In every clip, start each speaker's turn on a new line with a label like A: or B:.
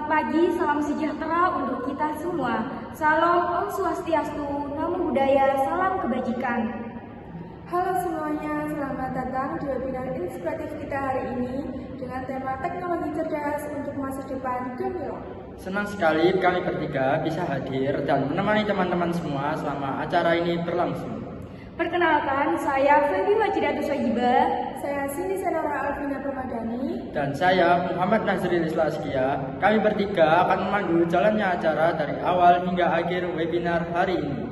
A: Selamat pagi, salam sejahtera untuk kita semua. Salam Om Swastiastu, Namo Buddhaya, salam kebajikan.
B: Halo semuanya, selamat datang di webinar inspiratif kita hari ini dengan tema teknologi cerdas untuk masa depan gemilang.
C: Senang sekali kami bertiga bisa hadir dan menemani teman-teman semua selama acara ini berlangsung.
A: Perkenalkan, saya Febi Wajidatu Sojiba.
B: Saya Cindy Senora Alvina Permadani.
C: Dan saya Muhammad Nazril Islaskia. Kami bertiga akan memandu jalannya acara dari awal hingga akhir webinar hari ini.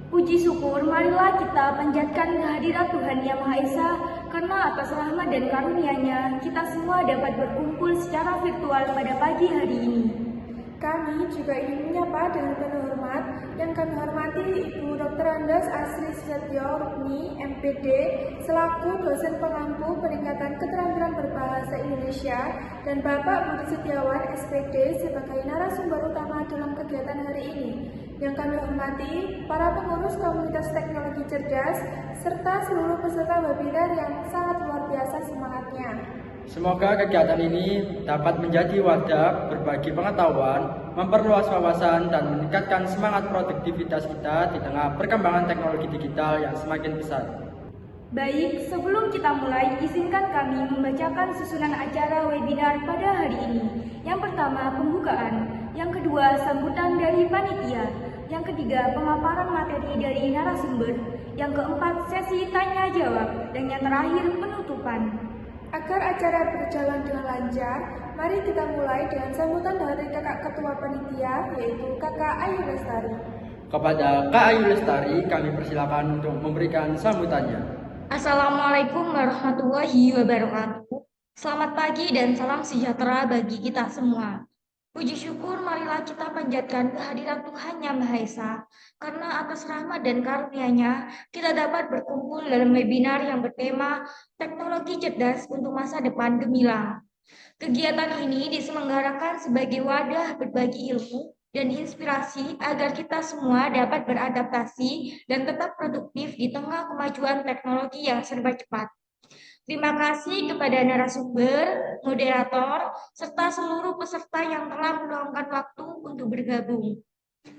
A: Puji syukur, marilah kita panjatkan kehadirat Tuhan Yang Maha Esa, karena atas rahmat dan karunia-Nya kita semua dapat berkumpul secara virtual pada pagi hari ini.
B: Kami juga ingin menyapa dengan penuh hormat yang kami hormati Ibu Dr. Andes Asri Susetyo Rukmi, MPD, selaku dosen pengampu peningkatan keterampilan berbahasa Indonesia, dan Bapak Budi Setiawan, SPD, sebagai narasumber utama dalam kegiatan hari ini. Yang kami hormati para pengurus komunitas teknologi cerdas, serta seluruh peserta webinar yang sangat luar biasa semangatnya.
C: Semoga kegiatan ini dapat menjadi wadah berbagi pengetahuan, memperluas wawasan, dan meningkatkan semangat produktivitas kita di tengah perkembangan teknologi digital yang semakin besar.
A: Baik, sebelum kita mulai, izinkan kami membacakan susunan acara webinar pada hari ini. Yang pertama, pembukaan. Yang kedua, sambutan dari panitia. Yang ketiga, pemaparan materi dari narasumber. Yang keempat, sesi tanya-jawab. Dan yang terakhir, penutupan.
B: Agar acara berjalan dengan lancar, mari kita mulai dengan sambutan dari kakak ketua panitia, yaitu Kakak Ayu Lestari.
C: Kepada Kak Ayu Lestari, kami persilakan untuk memberikan sambutannya.
A: Assalamualaikum warahmatullahi wabarakatuh. Selamat pagi dan salam sejahtera bagi kita semua. Puji syukur marilah kita panjatkan kehadiran Tuhan Yang Maha Esa, karena atas rahmat dan karunia-Nya kita dapat berkumpul dalam webinar yang bertema Teknologi Cerdas untuk Masa Depan Gemilang. Kegiatan ini diselenggarakan sebagai wadah berbagi ilmu dan inspirasi agar kita semua dapat beradaptasi dan tetap produktif di tengah kemajuan teknologi yang serba cepat. Terima kasih kepada narasumber, moderator, serta seluruh peserta yang telah meluangkan waktu untuk bergabung.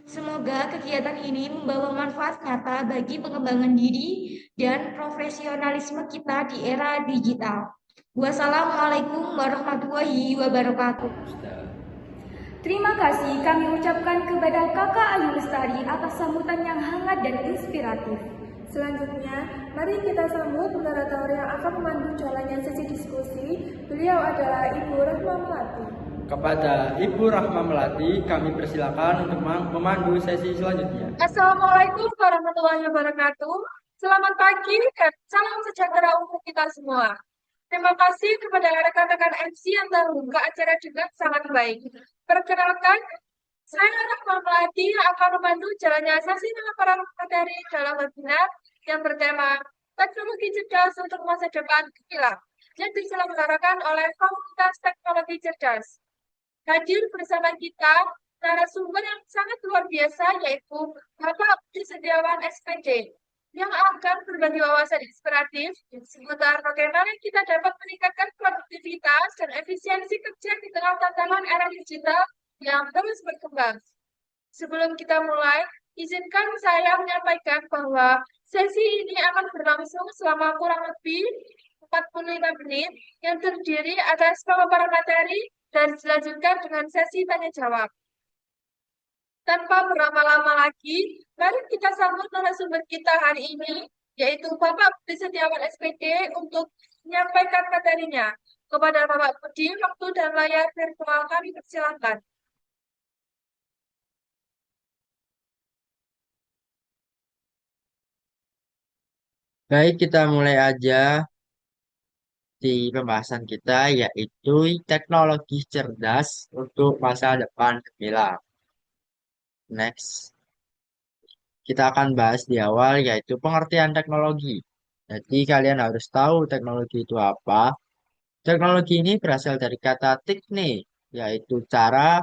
A: Semoga kegiatan ini membawa manfaat nyata bagi pengembangan diri dan profesionalisme kita di era digital. Wassalamualaikum warahmatullahi wabarakatuh. Terima kasih kami ucapkan kepada Kakak Ayu Lestari atas sambutan yang hangat dan inspiratif.
B: Selanjutnya, mari kita sambut moderator yang akan memandu jalannya sesi diskusi. Beliau adalah Ibu Rahma Melati.
C: Kepada Ibu Rahma Melati, kami persilakan untuk memandu sesi selanjutnya.
D: Assalamualaikum warahmatullahi wabarakatuh. Selamat pagi dan salam sejahtera untuk kita semua. Terima kasih kepada rekan-rekan MC yang telah membuka acara juga sangat baik. Perkenalkan, saya Rahma Melati yang akan memandu jalannya sesi pemaparan materi dalam webinar yang bertema Teknologi Cerdas untuk Masa Depan Gemilang yang diselenggarakan oleh Komunitas Teknologi Cerdas. Hadir bersama kita narasumber yang sangat luar biasa, yaitu Bapak Budi Setiawan SPD, yang akan berbagi wawasan inspiratif seputar bagaimana kita dapat meningkatkan produktivitas dan efisiensi kerja di tengah tantangan era digital yang terus berkembang. Sebelum kita mulai, izinkan saya menyampaikan bahwa sesi ini akan berlangsung selama kurang lebih 45 menit yang terdiri atas pemaparan materi dan dilanjutkan dengan sesi tanya-jawab. Tanpa berlama-lama lagi, mari kita sambut narasumber kita hari ini, yaitu Bapak Budi Setiawan SPD untuk menyampaikan materinya. Kepada Bapak Budi, waktu dan layar virtual kami persilakan.
C: Baik, kita mulai aja di pembahasan kita, yaitu teknologi cerdas untuk masa depan gemilang. Next, kita akan bahas di awal, yaitu pengertian teknologi. Jadi kalian harus tahu teknologi itu apa. Teknologi ini berasal dari kata teknik, yaitu cara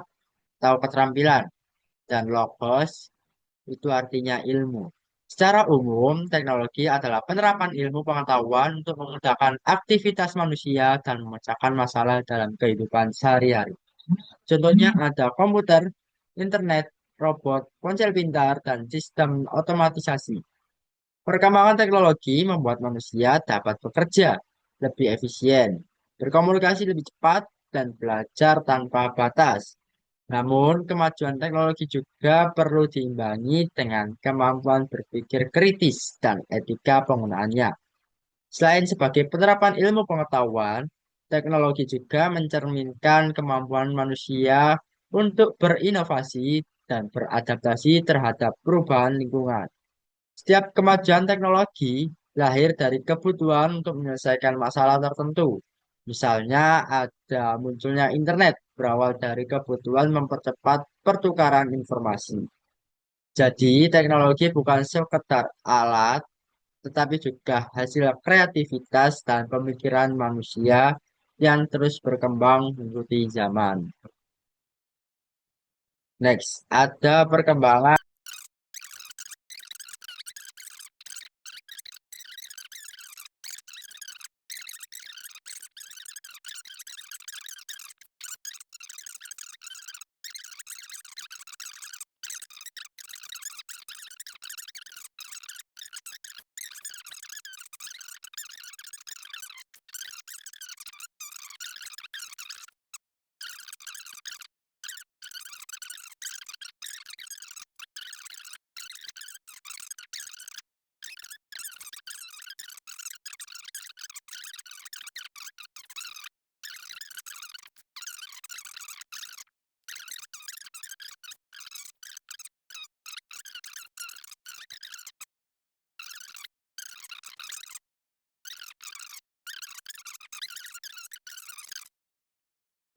C: atau keterampilan, dan logos itu artinya ilmu. Secara umum, teknologi adalah penerapan ilmu pengetahuan untuk memudahkan aktivitas manusia dan memecahkan masalah dalam kehidupan sehari-hari. Contohnya ada komputer, internet, robot, ponsel pintar, dan sistem otomatisasi. Perkembangan teknologi membuat manusia dapat bekerja lebih efisien, berkomunikasi lebih cepat, dan belajar tanpa batas. Namun, kemajuan teknologi juga perlu diimbangi dengan kemampuan berpikir kritis dan etika penggunaannya. Selain sebagai penerapan ilmu pengetahuan, teknologi juga mencerminkan kemampuan manusia untuk berinovasi dan beradaptasi terhadap perubahan lingkungan. Setiap kemajuan teknologi lahir dari kebutuhan untuk menyelesaikan masalah tertentu. Misalnya ada munculnya internet berawal dari kebutuhan mempercepat pertukaran informasi. Jadi teknologi bukan sekedar alat, tetapi juga hasil kreativitas dan pemikiran manusia yang terus berkembang mengikuti zaman. Next, ada perkembangan.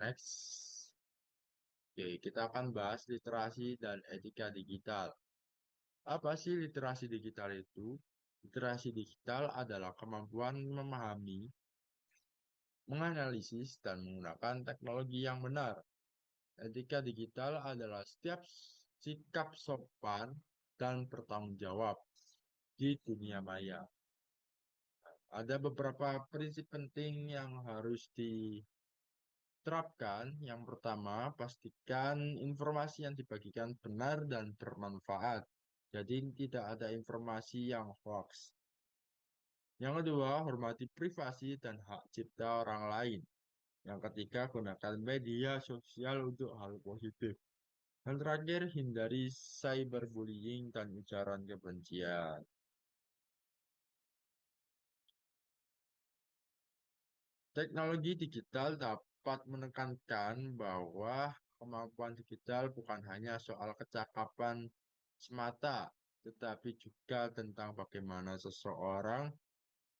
C: Next. Oke, kita akan bahas literasi dan etika digital. Apa sih literasi digital itu? Literasi digital adalah kemampuan memahami, menganalisis, dan menggunakan teknologi yang benar. Etika digital adalah setiap sikap sopan dan bertanggung jawab di dunia maya. Ada beberapa prinsip penting yang harus diterapkan. Yang pertama, pastikan informasi yang dibagikan benar dan bermanfaat. Jadi tidak ada informasi yang hoax. Yang kedua, hormati privasi dan hak cipta orang lain. Yang ketiga, gunakan media sosial untuk hal positif. Dan terakhir, hindari cyberbullying dan ujaran kebencian. Teknologi digital dapat menekankan bahwa kemampuan digital bukan hanya soal kecakapan semata, tetapi juga tentang bagaimana seseorang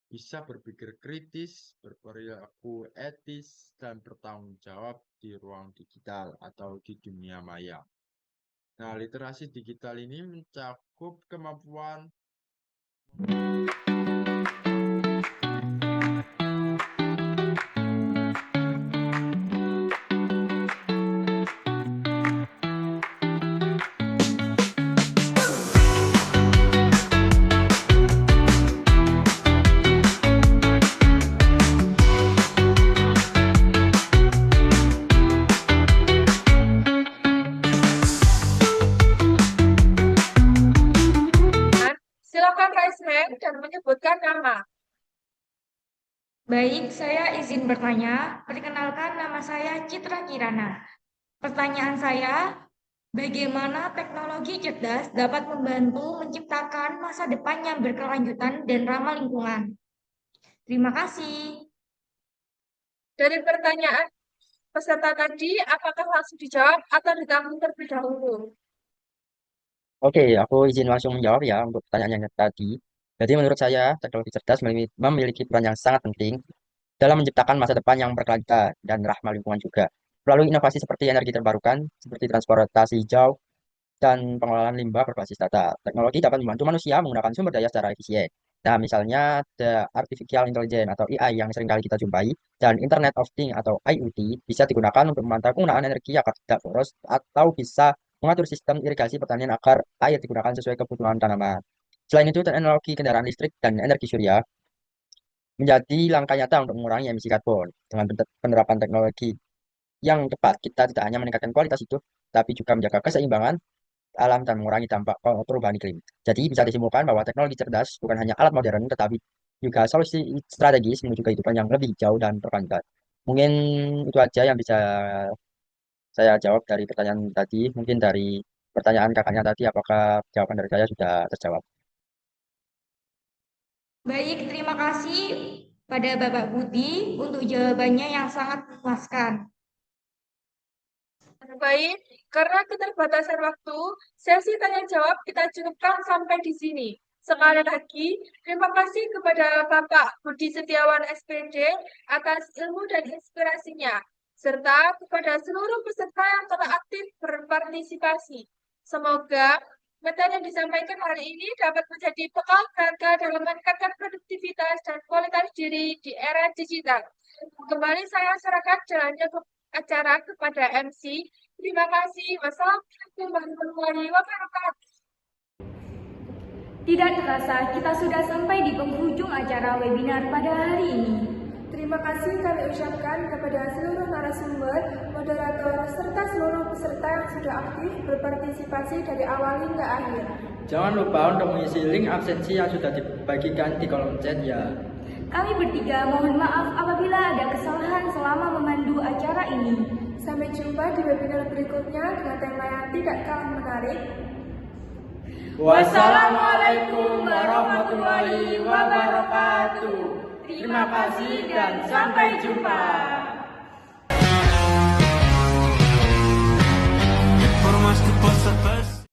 C: bisa berpikir kritis, berperilaku etis, dan bertanggung jawab di ruang digital atau di dunia maya. Nah, literasi digital ini mencakup kemampuan
D: Silakan raise hand dan menyebutkan nama.
A: Baik, saya izin bertanya. Perkenalkan, nama saya Citra Kirana. Pertanyaan saya, bagaimana teknologi cerdas dapat membantu menciptakan masa depan yang berkelanjutan dan ramah lingkungan? Terima kasih.
D: Dari pertanyaan peserta tadi, apakah langsung dijawab atau ditanggung terlebih dahulu?
C: Oke, aku izin langsung menjawab ya untuk pertanyaan yang tadi. Jadi menurut saya, teknologi cerdas memiliki peran yang sangat penting dalam menciptakan masa depan yang berkelanjutan dan ramah lingkungan juga. Melalui inovasi seperti energi terbarukan, seperti transportasi hijau, dan pengelolaan limbah berbasis data. Teknologi dapat membantu manusia menggunakan sumber daya secara efisien. Nah, misalnya the artificial intelligence atau AI yang sering kali kita jumpai, dan Internet of Things atau IoT bisa digunakan untuk memantau penggunaan energi agar tidak boros atau bisa mengatur sistem irigasi pertanian agar air digunakan sesuai kebutuhan tanaman. Selain itu, teknologi kendaraan listrik dan energi surya menjadi langkah nyata untuk mengurangi emisi karbon dengan penerapan teknologi yang tepat. Kita tidak hanya meningkatkan kualitas hidup, tapi juga menjaga keseimbangan alam dan mengurangi dampak perubahan iklim. Jadi bisa disimpulkan bahwa teknologi cerdas bukan hanya alat modern, tetapi juga solusi strategis menuju kehidupan yang lebih jauh dan berkelanjutan. Mungkin itu aja yang bisa saya jawab dari pertanyaan tadi. Mungkin dari pertanyaan kakaknya tadi, apakah jawaban dari saya sudah terjawab?
A: Baik, terima kasih pada Bapak Budi untuk jawabannya yang sangat memuaskan.
D: Baik, karena keterbatasan waktu, sesi tanya jawab kita cukupkan sampai di sini. Sekali lagi, terima kasih kepada Bapak Budi Setiawan SPD atas ilmu dan inspirasinya, serta kepada seluruh peserta yang telah aktif berpartisipasi. Semoga materi yang disampaikan hari ini dapat menjadi bekal berharga dalam meningkatkan produktivitas dan kualitas diri di era digital. Kembali saya serahkan jalannya ke acara kepada MC. Terima kasih. Wassalamualaikum warahmatullahi wabarakatuh.
A: Tidak terasa, kita sudah sampai di penghujung acara webinar pada hari ini.
B: Terima kasih kami ucapkan kepada seluruh narasumber, moderator, serta seluruh peserta yang sudah aktif berpartisipasi dari awal hingga akhir.
C: Jangan lupa untuk mengisi link absensi yang sudah dibagikan di kolom chat ya.
A: Kami bertiga mohon maaf apabila ada kesalahan selama memandu acara ini.
B: Sampai jumpa di webinar berikutnya dengan tema yang tidak kalah menarik.
C: Wassalamualaikum warahmatullahi wabarakatuh. Terima kasih dan sampai jumpa.